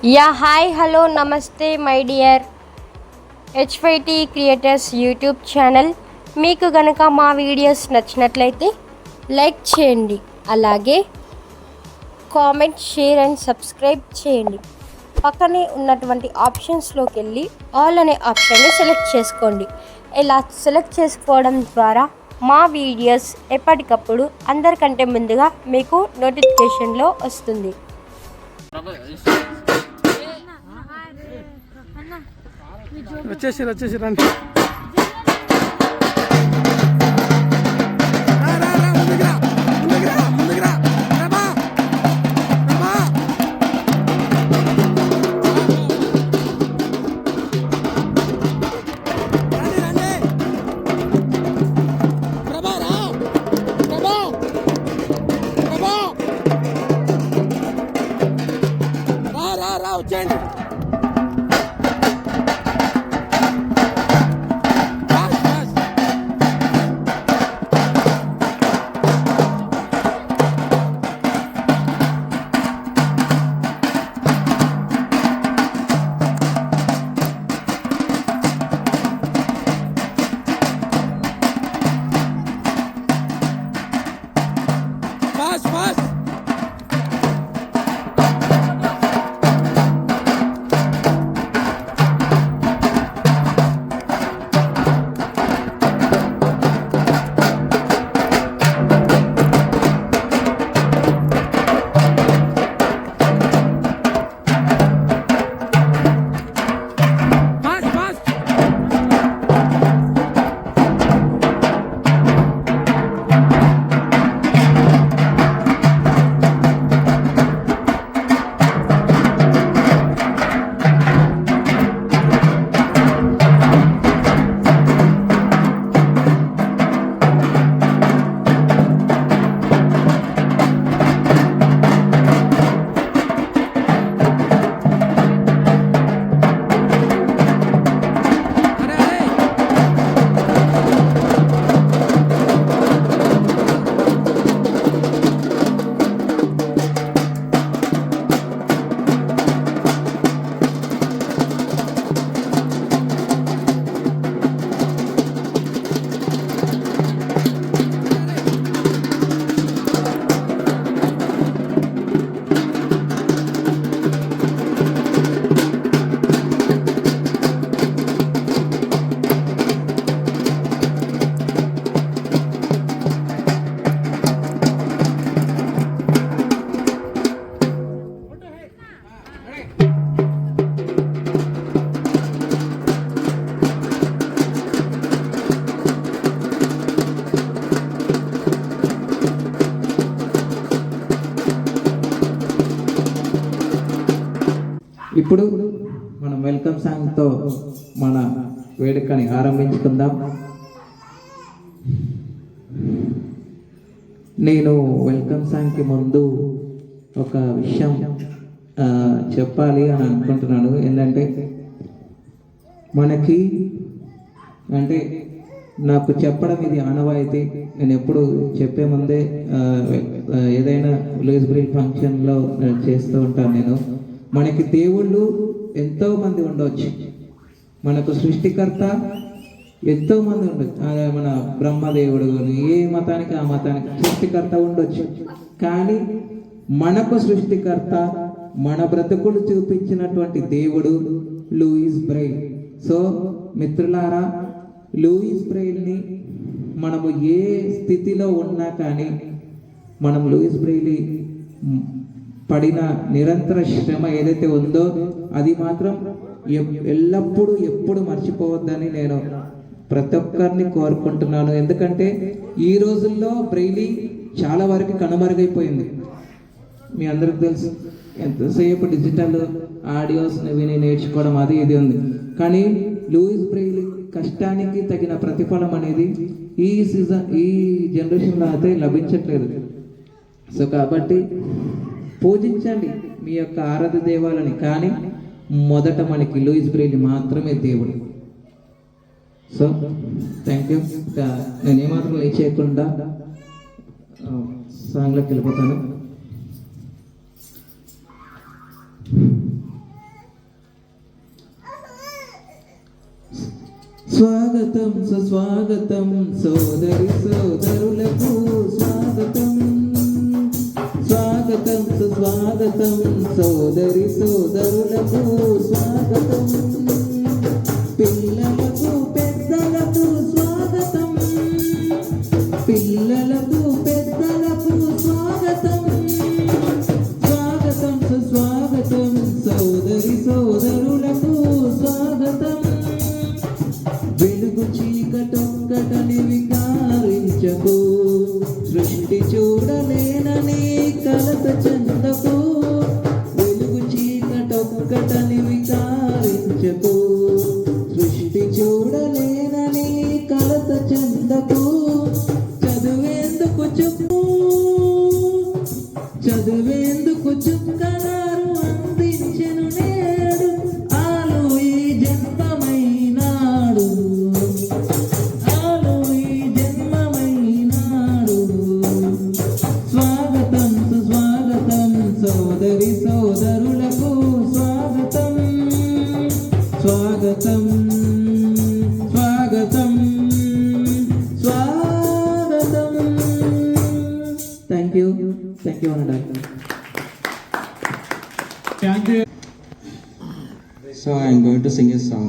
Yeah hi hello నమస్తే my dear HYT creators YouTube channel. మీకు కనుక మా వీడియోస్ నచ్చినట్లయితే లైక్ చేయండి, అలాగే కామెంట్, షేర్ అండ్ సబ్స్క్రైబ్ చేయండి. పక్కనే ఉన్నటువంటి ఆప్షన్స్లోకి వెళ్ళి ఆల్ అనే ఆప్షన్ని సెలెక్ట్ చేసుకోండి. ఇలా సెలెక్ట్ చేసుకోవడం ద్వారా మా వీడియోస్ ఎప్పటికప్పుడు అందరికంటే ముందుగా మీకు నోటిఫికేషన్లో వస్తుంది. వచ్చేసి రండి. వచ్చేయండి. Fast. ఇప్పుడు మనం వెల్కమ్ సాంగ్తో మన వేడుకని ఆరంభించుకుందాం. నేను వెల్కమ్ సాంగ్కి ముందు ఒక విషయం చెప్పాలి అని అనుకుంటున్నాను. ఏంటంటే మనకి అంటే నాకు చెప్పడం ఇది ఆనవాయితీ. నేను ఎప్పుడు చెప్పే ముందే ఏదైనా లూయిస్ బ్రెయిల్ ఫంక్షన్లో చేస్తూ ఉంటాను. నేను మనకి దేవుళ్ళు ఎంతో మంది ఉండవచ్చు, మనకు సృష్టికర్త ఎంతో మంది ఉండొచ్చు. మన బ్రహ్మదేవుడు ఏ మతానికి ఆ మతానికి సృష్టికర్త ఉండొచ్చు. కానీ మనకు సృష్టికర్త, మన బ్రతుకులు చూపించినటువంటి దేవుడు లూయిస్ బ్రెయిల్. సో మిత్రులారా, లూయిస్ బ్రెయిల్ని మనము ఏ స్థితిలో ఉన్నా కానీ మనం లూయిస్ బ్రెయిల్ పడిన నిరంతర శ్రమ ఏదైతే ఉందో అది మాత్రం ఎల్లప్పుడూ ఎప్పుడు మర్చిపోవద్దని నేను ప్రతి ఒక్కరిని కోరుకుంటున్నాను. ఎందుకంటే ఈ రోజుల్లో బ్రెయిలీ చాలా వరకు కనుమరుగైపోయింది. మీ అందరికి తెలుసు, ఎంతసేపు డిజిటల్ ఆడియోస్ని విని నేర్చుకోవడం అది ఇది ఉంది. కానీ లూయిస్ బ్రెయిల్ కష్టానికి తగిన ప్రతిఫలం అనేది ఈ జనరేషన్లో అయితే లభించట్లేదు. సో కాబట్టి పూజించండి మీ యొక్క ఆరాధ దేవాలని, కానీ మొదట మనకి లూయిస్ బ్రెయిల్ మాత్రమే దేవుడు. So thank you. నేను ఏమాత్రం లేట్ చేయకుండా సాంగ్లోకి వెళ్ళిపోతాను. స్వాగతం సుస్వాగతం సోదరి సోదరులకు స్వాగతం, స్వాగతం సుస్వాగతం సోదరి సోదరులకు స్వాగతం, పిల్లలకు పెద్దలకు స్వాగతం, పిల్లలకు పెద్దలకు స్వాగతం, స్వాగతం సుస్వాగతం సోదరి సోదరులకు స్వాగతం. వెలుగు చీకటొక్కటని వికారించకు, సృష్టి చూడలేనని కలత చెందకు, వెలుగు చీకటొక్కటని వికారించకు, సృష్టి చూడలేనని కలత చెందకు. చదువేందుకు చెప్పు, చదువేందుకు చుక్కలారు అందించెను నేడు, ఆలు ఈ జన్మమైనాడు, ఆలు ఈ జన్మమైనాడు. స్వాగతం సుస్వాగతం సోదరి సోదరులకు స్వాగతం, స్వాగతం స్వాగతం స్వాగతం. థ్యాంక్ యూ అన్నాడు. So I am going to sing a song.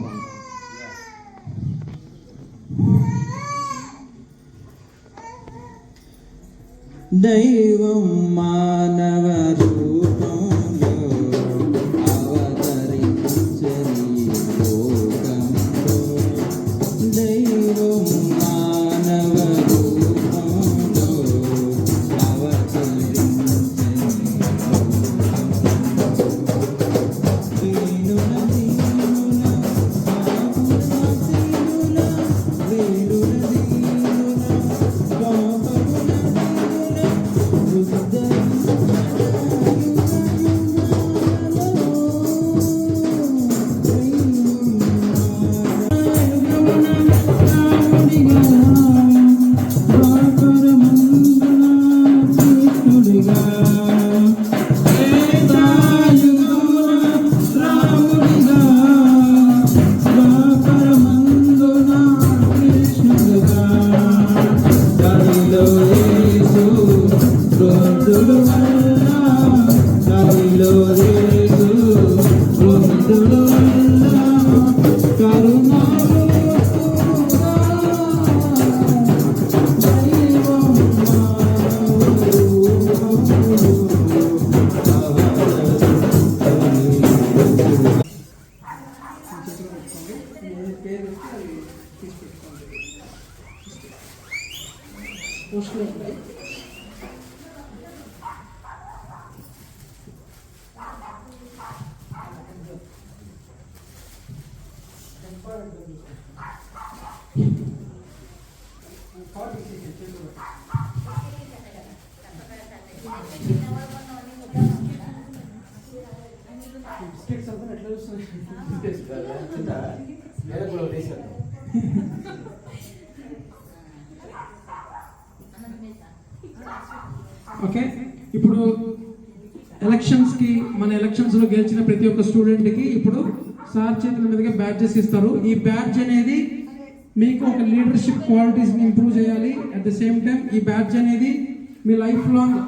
దైవం మానవ రూపంలో అవతరించని లోకంలో, దైవం మానవ రూపంలో అవతరించని ఓకే, ఇప్పుడు ఎలక్షన్స్కి మన ఎలక్షన్స్లో గెలిచిన ప్రతి ఒక్క స్టూడెంట్కి ఇప్పుడు సార్ చేతుల మీదుగా బ్యాడ్జెస్ ఇస్తారు. ఈ బ్యాడ్జ్ అనేది మీకు ఒక లీడర్షిప్ క్వాలిటీస్ని ఇంప్రూవ్ చేయాలి. అట్ ద సేమ్ టైం ఈ బ్యాడ్జ్ అనేది మీ లైఫ్ లాంగ్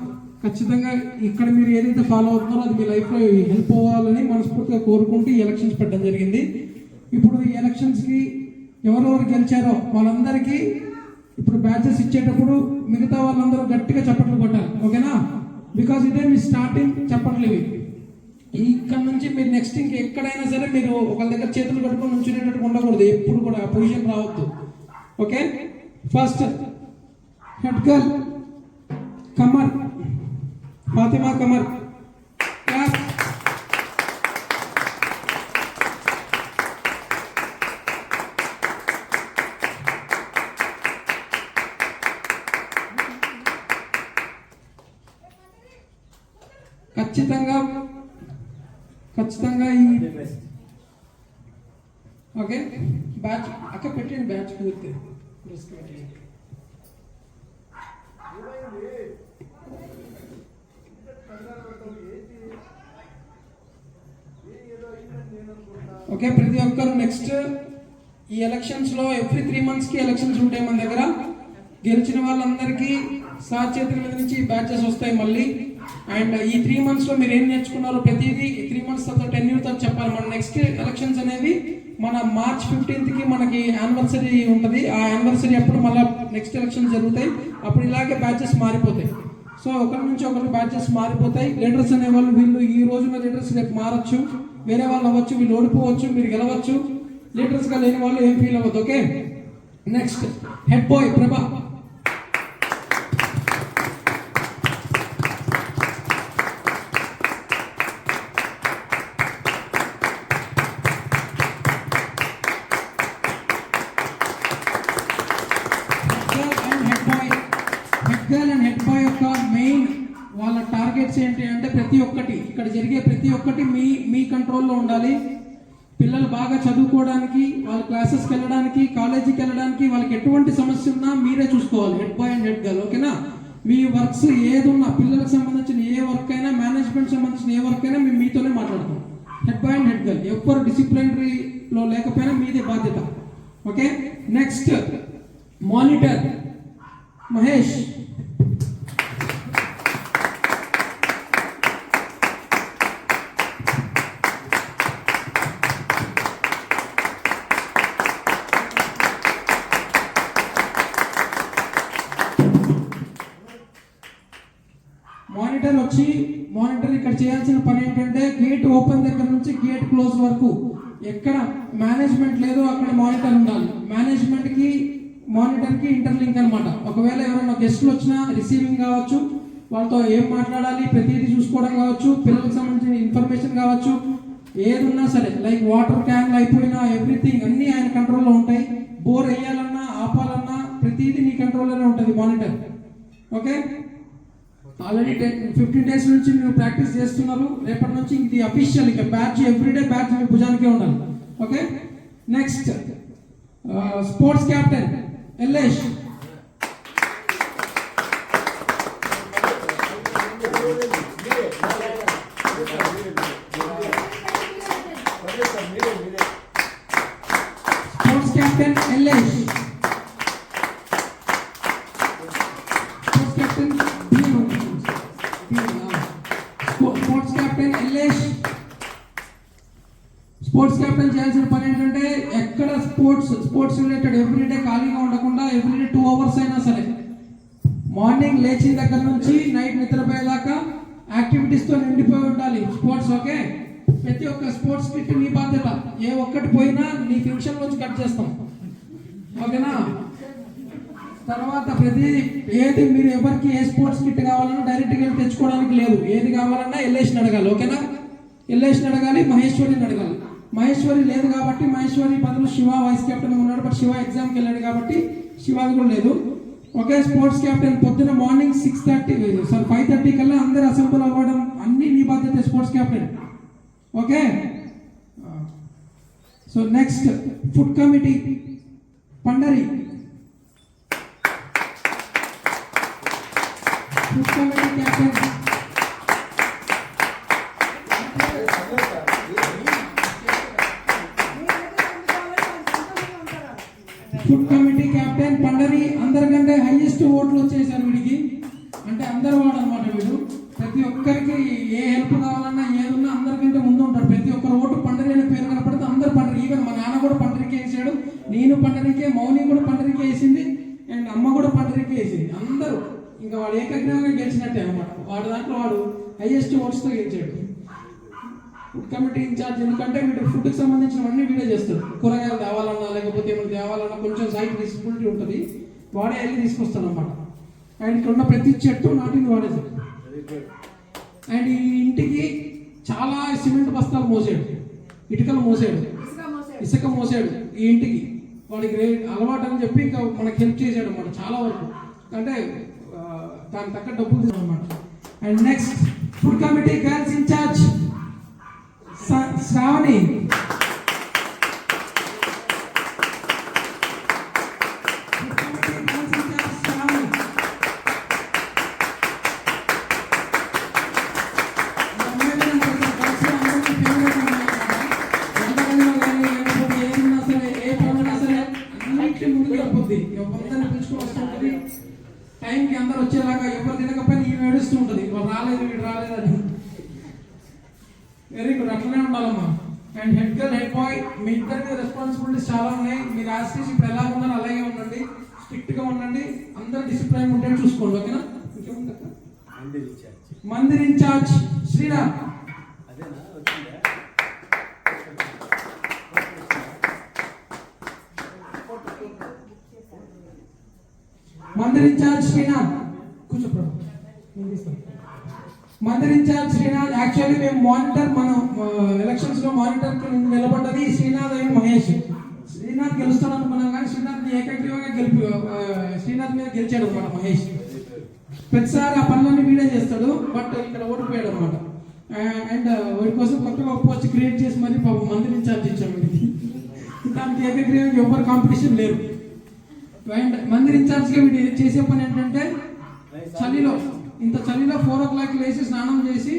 ఖచ్చితంగా ఇక్కడ మీరు ఏదైతే ఫాలో అవుతున్నారో అది మీ లైఫ్లో హెల్ప్ అవ్వాలని మనస్ఫూర్తిగా కోరుకుంటూ ఈ ఎలక్షన్స్ పెట్టడం జరిగింది. ఇప్పుడు ఈ ఎలక్షన్స్కి ఎవరెవరు గెలిచారో వాళ్ళందరికీ ఇప్పుడు బ్యాచెస్ ఇచ్చేటప్పుడు మిగతా వాళ్ళందరూ గట్టిగా చప్పట్లు కొట్టాలి, ఓకేనా? బికాజ్ ఇదే మీ స్టార్టింగ్ చప్పట్లు ఇవి. ఇక్కడ నుంచి మీరు నెక్స్ట్ ఎక్కడైనా సరే మీరు ఒకళ్ళ దగ్గర చేతులు కట్టుకొని ఉంచునేటట్టు ఉండకూడదు, ఎప్పుడు కూడా ఆ పొజిషన్ రావద్దు, okay? First head girl Kamar, Fatima Kamar. ఖచ్చితంగా ఈ ఓకే బ్యాచ్ అక్క పెట్టండి, బ్యాచ్ పూర్తి ఓకే. ప్రతి ఒక్కరు నెక్స్ట్ ఈ ఎలక్షన్స్లో ఎవ్రీ 3 monthsకి ఎలక్షన్స్ ఉంటాయి మన దగ్గర. గెలిచిన వాళ్ళందరికీ సార్ చేతుల మీద నుంచి బ్యాచెస్ వస్తాయి మళ్ళీ. అండ్ ఈ 3 monthsలో మీరు ఏం నేర్చుకున్నారో ప్రతిదీ 3 months తర్వాత టెన్యూర్ తర్వాత చెప్పాలి. మన నెక్స్ట్ ఎలక్షన్స్ అనేది మన March 15th మనకి యానివర్సరీ ఉంటుంది. ఆ యానివర్సరీ అప్పుడు మళ్ళీ నెక్స్ట్ ఎలక్షన్స్ జరుగుతాయి. అప్పుడు ఇలాగే బ్యాచెస్ మారిపోతాయి. సో ఒకరి నుంచి ఒకరు బ్యాచెస్ మారిపోతాయి. లీడర్స్ అనేవాళ్ళు వీళ్ళు ఈ రోజున లీడర్స్ రేపు మారచ్చు, వేరే వాళ్ళు అవ్వచ్చు, వీళ్ళు ఓడిపోవచ్చు, మీరు గెలవచ్చు. లీడర్స్గా లేని వాళ్ళు ఏం ఫీల్ అవ్వద్దు. ఓకే, నెక్స్ట్ హెడ్ బాయ్ ప్రభా. హెడ్ బాయ్ యొక్క మెయిన్ వాళ్ళ టార్గెట్స్ ఏంటి అంటే ప్రతి ఒక్కటి ఇక్కడ జరిగే ప్రతి ఒక్కటి మీ కంట్రోల్లో ఉండాలి. పిల్లలు బాగా చదువుకోవడానికి, వాళ్ళ క్లాసెస్కి వెళ్ళడానికి, కాలేజీకి వెళ్ళడానికి, వాళ్ళకి ఎటువంటి సమస్య ఉన్నా మీరే చూసుకోవాలి, head bye and head girl. ఓకేనా? మీ వర్క్స్ ఏది ఉన్నా, పిల్లలకు సంబంధించిన ఏ వర్క్ అయినా, మేనేజ్మెంట్ సంబంధించిన ఏ వర్క్ అయినా మేము మీతోనే మాట్లాడతాం. Head bye and head girl ఎవ్వరు డిసిప్లినరీలో లేకపోయినా మీదే బాధ్యత. Okay, next monitor Mahesh. Monitor ఇక్కడ చేయాల్సిన పని ఏంటంటే గేట్ ఓపెన్ దగ్గర నుంచి గేట్ క్లోజ్ వరకు ఎక్కడ మేనేజ్మెంట్ లేదో అక్కడ మానిటర్ ఉండాలి. మేనేజ్మెంట్కి మానిటర్కి ఇంటర్లింక్ అనమాట. ఒకవేళ ఎవరైనా గెస్టులు వచ్చినా రిసీవింగ్ కావచ్చు, వాళ్ళతో ఏం మాట్లాడాలి ప్రతిదీ చూసుకోవడం కావచ్చు, పిల్లలకు సంబంధించిన ఇన్ఫర్మేషన్ కావచ్చు, ఏది ఉన్నా సరే, లైక్ వాటర్ క్యాన్లు అయిపోయినా ఎవ్రీథింగ్ అన్నీ ఆయన కంట్రోల్లో ఉంటాయి. బోర్ వేయాలన్నా ఆపాలన్నా ప్రతిదీ నీ కంట్రోల్లోనే ఉంటుంది మానిటర్. ఓకే, ఆల్రెడీ 15 days నుంచి మీరు ప్రాక్టీస్ చేస్తున్నారు. రేపటి నుంచి ఇది అఫీషియల్, ఇక బ్యాచ్ ఎవ్రీడే బ్యాచ్ మీ భుజానికే ఉండాలి. Okay, next sports captain Yellesh. Sports captain Yellesh. Sports captain చేయాల్సిన పని ఏంటంటే ఎక్కడ స్పోర్ట్స్ రిలేటెడ్ ఎవ్రీడే ఖాళీగా ఉండకుండా ఎవ్రీడే 2 hours అయినా సరే, మార్నింగ్ లేచిన దగ్గర నుంచి నైట్ నిద్రపోయేదాకా యాక్టివిటీస్తో నిండిపోయి ఉండాలి స్పోర్ట్స్. ఓకే, ప్రతి ఒక్క స్పోర్ట్స్ కిట్ నీ బాధ్యత. ఏ ఒక్కటి పోయినా నీ ఫంక్షన్ నుంచి కట్ చేస్తాం. ఓకేనా? తర్వాత ప్రతి ఏది మీరు ఎవరికి ఏ స్పోర్ట్స్ కిట్ కావాలన్నా డైరెక్ట్గా వెళ్ళి తెచ్చుకోవడానికి లేదు. ఏది కావాలన్నా ఎల్లేషిని అడగాలి. ఓకేనా? ఎల్లేషిని అడగాలి, మహేశ్వరిని అడగాలి. మహేశ్వరి లేదు కాబట్టి మహేశ్వరి బదులు శివ వైస్ కెప్టెన్ ఉన్నాడు. బట్ శివ ఎగ్జామ్కి వెళ్ళాడు కాబట్టి శివాది కూడా లేదు. ఓకే, స్పోర్ట్స్ క్యాప్టెన్ పొద్దున మార్నింగ్ 5:30 కల్లా అందరు అసెంబ్లీ అవ్వడం అన్నీ నీ బాధ్యత sports captain. Okay, so next food committee Pandari. Food committee captain food committee captain Pandari. అందరికంటే హైయెస్ట్ ఓట్లు వచ్చేసారు వీడికి, అంటే అందరు వాడు అనమాట వీడు. ప్రతి ఒక్కరికి ఏ హెల్ప్ కావాలన్నా ఏదున్నా అందరికంటే ముందు ఉంటాడు. ప్రతి ఒక్కరు ఓటు పండరి అనే పేరు కనపడితే అందరు పండరి. ఈవెన్ మా నాన్న కూడా పండరికే వేసాడు, నేను పండరికే, మౌని కూడా పండరికే వేసింది, అండ్ అమ్మ కూడా పండరికే వేసింది. అందరూ ఇంకా వాడు ఏకగ్రీవంగా గెలిచినట్టే అనమాట. వాడు దాంట్లో వాడు హైయెస్ట్ ఓట్స్తో గెలిచాడు. ఫుడ్ కమిటీ ఇన్ఛార్జ్ ఎందుకంటే వీడు ఫుడ్కి సంబంధించినవన్నీ వీడే చేస్తాడు. కూరగాయలు తేవాలన్నా లేకపోతే ఏమైనా తేవాలన్నా కొంచెం సైట్ విజిబిలిటీ ఉంటుంది, వాడే వెళ్ళి తీసుకొస్తాడు అనమాట. అండ్ ఇక్కడ ఉన్న ప్రతి చెట్టు నాటింది వాడే. అండ్ ఈ ఇంటికి చాలా సిమెంట్ బస్తాలు మోసాడు, ఇటుకలు మోసాడు, ఇసుక మోసాడు ఈ ఇంటికి. వాడికి అలవాటు అని చెప్పి ఇంకా మనకి హెల్ప్ చేసాడు అనమాట చాలా వరకు. అంటే దానికి తగ్గ డబ్బులు తీసాడు అనమాట. And next food committee girls incharge Shravani. ఉండాలమ్మా. And head girl head boy మీ ఇద్దరి మీద రెస్పాన్సిబిలిటీస్ చాలా ఉన్నాయి. మీరు యాస్టీస్ ఇప్పుడు ఎలా ఉన్నారో అలాగే ఉండండి, స్ట్రిక్ట్ గా ఉండండి, అందరూ డిసిప్లైన్ ఉంటే చూసుకోండి. ఓకేనా? మందిర్ ఇన్ఛార్జ్ శ్రీరామ్. మందిర్ ఇన్ఛార్జ్ శ్రీనాథ్ కూర్చో. మందిర్ ఇన్ఛార్జ్ శ్రీనాథ్. యాక్చువల్లీ మేము మానిటర్, మనం ఎలక్షన్స్ లో మానిటర్ నిలబడ్డది శ్రీనాథ్ అండ్ మహేష్. శ్రీనాథ్ గెలుస్తాడు అనుకున్నాం కానీ శ్రీనాథ్ ఏకగ్రీవంగా శ్రీనాథ్ మీద గెలిచాడు అనమాట మహేష్. ప్రతిసారి ఆ పనులన్నీ వీడే చేస్తాడు, బట్ ఇక్కడ ఓడిపోయాడు అనమాట. అండ్ వాడి కోసం కొత్తగా వచ్చి క్రియేట్ చేసి మరి పాపం మందిర్ ఇన్ఛార్జ్ ఇచ్చాము. దానికి ఏకగ్రీవంగా ఎవరు కాంపిటీషన్ లేరు. అండ్ మందిర్ ఇన్ఛార్జ్గా వీడు చేసే పని ఏంటంటే చలిలో, ఇంత చలిలో 4 o'clock లేచి స్నానం చేసి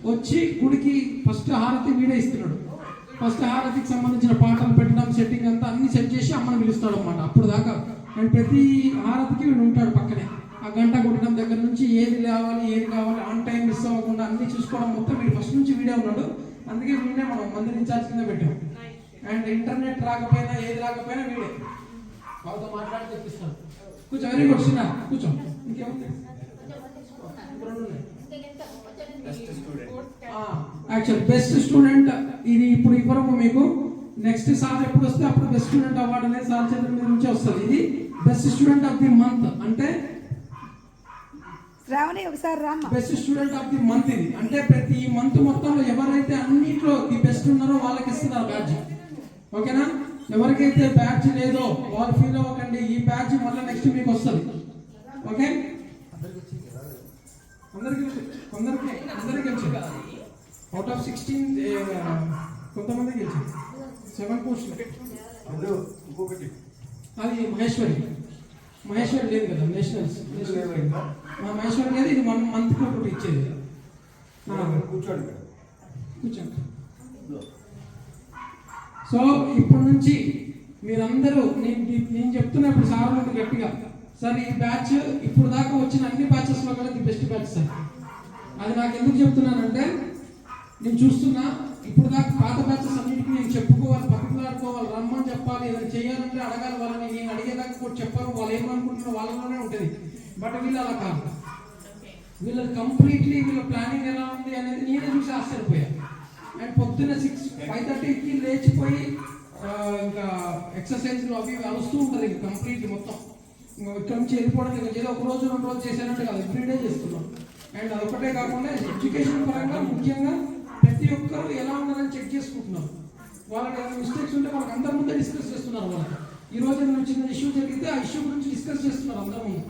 వచ్చి గుడికి ఫస్ట్ హారతి వీడే ఇస్తున్నాడు. ఫస్ట్ హారతికి సంబంధించిన పాటలు పెట్టడం, సెట్టింగ్ అంతా అన్ని సెట్ చేసి అమ్మని పిలుస్తాడు అనమాట అప్పుడు దాకా. అండ్ ప్రతి హారతికి వీడు ఉంటాడు పక్కనే. ఆ గంట కొట్టడం దగ్గర నుంచి ఏది కావాలి ఏది కావాలి ఆన్ టైం మిస్ అవ్వకుండా అన్ని చూసుకోవడం మొత్తం వీడు ఫస్ట్ నుంచి వీడే ఉన్నాడు. అందుకే వీడే మనం మందిర్ ఇన్ఛార్జ్ కింద పెట్టాం. అండ్ ఇంటర్నెట్ రాకపోయినా ఏది రాకపోయినా వీడే వాళ్ళతో మాట్లాడి తెప్పిస్తాడు. కూర్చో. వెరీ గుడ్ శ్రీనా, కూర్చో. ఇంకేముంది? యాక్చువల్ బెస్ట్ స్టూడెంట్ ఇది ఇప్పుడు ఇవ్వరము మీకు. నెక్స్ట్ సార్ ఎప్పుడు వస్తే అప్పుడు బెస్ట్ స్టూడెంట్ అవార్డు అనేది సార్ చేతుల మీద నుంచి వస్తుంది. ఇది best student of the month అంటే best student of the month. ఇది అంటే ప్రతి మంత్ మొత్తంలో ఎవరైతే అన్నిట్లో ది బెస్ట్ ఉన్నారో వాళ్ళకి ఇస్తున్నారు బ్యాడ్జ్. ఓకేనా? ఎవరికైతే బ్యాడ్జ్ లేదో వాళ్ళు ఫీల్ అవ్వకండి, ఈ బ్యాడ్జ్ మళ్ళీ నెక్స్ట్ మీకు వస్తుంది. ఓకే? అందరికి గెలిచారు. అవుట్ ఆఫ్ 16 కొంతమంది గెలిచారు. 7 పోస్టులు. అది మహేశ్వరి లేదు కదా, నేషనల్స్ మహేశ్వరి లేదు. ఇది 1 month ఒకటి ఇచ్చేది. కూర్చోండి. సో ఇప్పుడు నుంచి మీరందరూ నేను చెప్తున్నా ఇప్పుడు సార్ నుండి గట్టిగా, సార్ ఈ బ్యాచ్ ఇప్పుడు దాకా వచ్చిన అన్ని బ్యాచెస్లో కూడా ది బెస్ట్ బ్యాచ్ సార్. అది నాకు ఎందుకు చెప్తున్నానంటే నేను చూస్తున్నా ఇప్పుడు దాకా పాత బ్యాచెస్ అన్నింటికి నేను చెప్పుకోవాలి, పట్టుకులాడుకోవాలి, రమ్మని చెప్పాలి, ఏదైనా చేయాలంటే అడగాలి వాళ్ళని. నేను అడిగేదాకా కూడా చెప్పాను, వాళ్ళు ఏమనుకుంటున్నారో వాళ్ళలోనే ఉంటుంది. బట్ వీళ్ళు అలా కాదు. వీళ్ళకి కంప్లీట్లీ వీళ్ళ ప్లానింగ్ ఎలా ఉంది అనేది నేనే చూసి ఆశ్చర్యపోయా. అండ్ పొద్దున్న 5:30కి లేచిపోయి ఇంకా ఎక్సర్సైజ్లు అవి అలుస్తూ ఉంటుంది. ఇంకా కంప్లీట్లీ మొత్తం ఇక్కడ నుంచి వెళ్ళిపోవడం ఏదో ఒక రోజు 2 రోజులు చేశానంటే కాదు, ఎవ్రీడే చేస్తున్నాం. అండ్ అదొకటే కాకుండా ఎడ్యుకేషన్ పరంగా ముఖ్యంగా ప్రతి ఒక్కరు ఎలా ఉన్నారని చెక్ చేసుకుంటున్నారు. వాళ్ళకి ఏమైనా మిస్టేక్స్ ఉంటే వాళ్ళకి అందరి ముందే డిస్కస్ చేస్తున్నారు. వాళ్ళకి ఈ రోజు ఏమైనా చిన్న ఇష్యూ జరిగితే ఆ ఇష్యూ గురించి డిస్కస్ చేస్తున్నారు అందరి ముందు.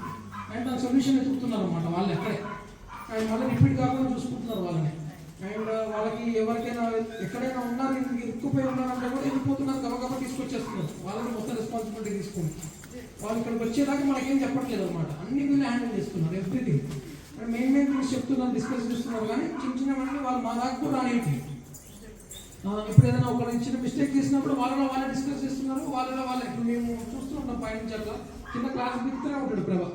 అండ్ దాని సొల్యూషన్ ఎదుగుతున్నారు అనమాట వాళ్ళు ఎక్కడే. అండ్ మళ్ళీ రిపీట్ కాకుండా చూసుకుంటున్నారు వాళ్ళని. అండ్ వాళ్ళకి ఎవరికైనా ఎక్కడైనా ఉన్నారు ఇరుక్కుపోయి ఉన్నారంటే కూడా వెళ్ళిపోతున్నారు, గబగబా తీసుకొచ్చేస్తున్నారు. వాళ్ళని మొత్తం రెస్పాన్సిబిలిటీ తీసుకుని వాళ్ళు ఇక్కడికి వచ్చేదాకా మనకేం చెప్పట్లేదు అనమాట. అన్ని వీళ్ళు హ్యాండిల్ చేస్తున్నారు ఎవ్రీథింగ్. అండ్ మెయిన్ థింగ్స్ చెప్తున్నారు, డిస్కస్ చేస్తున్నారు. కానీ చిన్నవన్నీ వాళ్ళు మా దాకా కూడా రానివ్వండి. ఇప్పుడు ఏదైనా ఒక చిన్న మిస్టేక్ చేసినప్పుడు వాళ్ళలో వాళ్ళే డిస్కస్ చేస్తున్నారు. వాళ్ళలో వాళ్ళే ఇప్పుడు మేము చూస్తూ ఉంటాం పైనుంచి అట్లా చిన్న క్లాస్ బిగుతూనే ఉంటాడు ప్రభా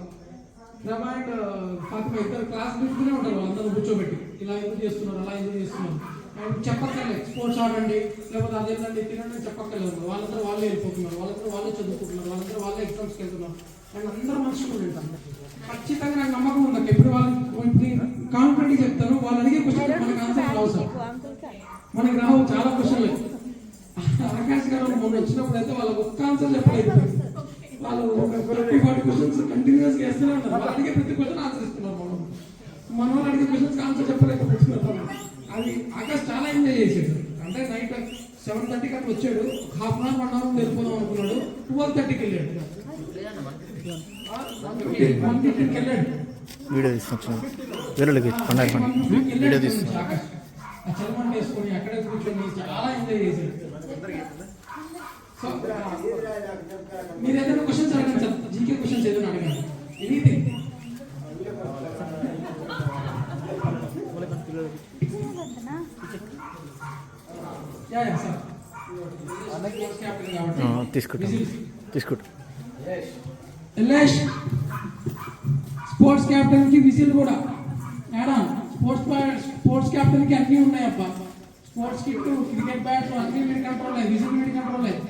అండ్ ఫాతిమా ఇద్దరు క్లాస్ బిగుతూనే ఉంటారు. వాళ్ళందరూ కూర్చోబెట్టి ఇలా ఎందుకు చేస్తున్నారు, అలా ఎందుకు చేస్తున్నారు అండ్ చెప్పక్కర్లేదు. స్పోర్ట్స్ ఆడండి లేకపోతే అదేంటండి తినండి చెప్పక్కర్లేదు. వాళ్ళందరూ వాళ్ళే వెళ్ళిపోతున్నారు, వాళ్ళందరూ వాళ్ళే చదువుకుంటున్నారు, వాళ్ళందరూ వాళ్ళే ఎగ్జామ్స్కి వెళ్తున్నారు. అండ్ అందరూ మంచి స్టూడెంట్ అన్నమాట. ఖచ్చితంగా నాకు నమ్మకం ఉంది. ఎప్పుడు వాళ్ళు కాన్ఫిడెంట్గా చెప్తారు. వాళ్ళు అడిగే క్వశ్చన్ మనకు ఆన్సర్ రావు సార్, మనకి రావు చాలా క్వశ్చన్లు. ఆకాశ్ గారు మొన్న వచ్చినప్పుడు అయితే వాళ్ళకి ఒక్క ఆన్సర్ చెప్పలేదు. వాళ్ళు 30-40 క్వశ్చన్స్ కంటిన్యూస్గా వేస్తూనే ఉన్నారు. వాళ్ళు అడిగే ప్రతి క్వశ్చన్ ఆన్సర్ ఇస్తున్నారు. మన వాళ్ళు అడిగే క్వశ్చన్స్ ఆన్సర్ చెప్పలేకపోతున్నారు. అది ఆకాశ్ చాలా ఎంజాయ్ చేసాడు. అంటే నైట్ 7:30కి అట్లా వచ్చాడు, ½ an hour 1 hour వెళ్ళిపోదాం అనుకున్నాడు. 12:30కి వెళ్ళాడు, 1:15కి వెళ్ళాడు. వీడియో తీసుకొచ్చాను వీడియో తీసుకున్నాను. చలమని వేసుకొని అక్కడే కూర్చొని చాలా ఎంజాయ్ చేశాడు. సో మీరు ఏదైనా క్వశ్చన్స్ అడగండి సార్, జీకే క్వశ్చన్స్ ఏదైనా అడగండి, ఎనీథింగ్. తీసుకుంటా స్పోర్ట్స్ క్యాప్టెన్ కి విజిల్ కూడా స్పోర్ట్స్ క్యాప్టెన్ కి అన్నీ ఉన్నాయబ్బా. స్పోర్ట్స్ కిట్, క్రికెట్ బ్యాట్ అన్ని వీడి కంట్రోల్ అయ్యి, విజిల్ వీడి కంట్రోల్ అయ్యి.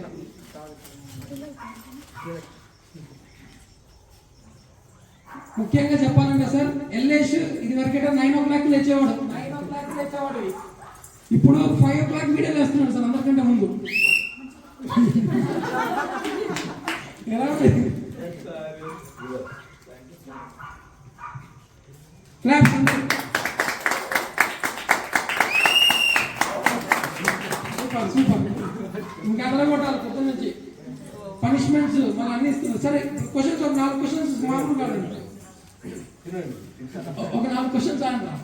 ముఖ్యంగా చెప్పాలంటే సార్ ఎల్ఏష్ ఇది వరకైతే 9 o'clock లేచేవాడు, 9 o'clock లేచేవాడు. ఇప్పుడు 5 o'clock వీడియో వేస్తున్నాడు సార్ అందరికంటే ముందు. ఎలా ఉంది? క్లాప్స్ అందరూ. Super super. ఇంకా అదర కొట్టాలి పొద్దున్న నుంచి. పనిష్మెంట్స్ మళ్ళీ అన్ని ఇస్తున్నారు. సరే క్వశ్చన్స్ ఒక 4 క్వశ్చన్స్ మామూలు కాదండి, ఒక 4 క్వశ్చన్స్ అన్నా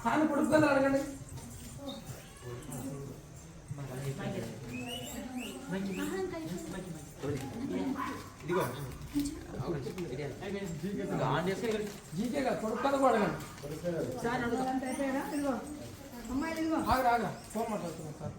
చాలా పొడుగుగా అడగండి. జీకే కాదు, పొడుగు కూడా అడగండి. ఆగా ఫోన్ మాట్లాడుతున్నాను సార్.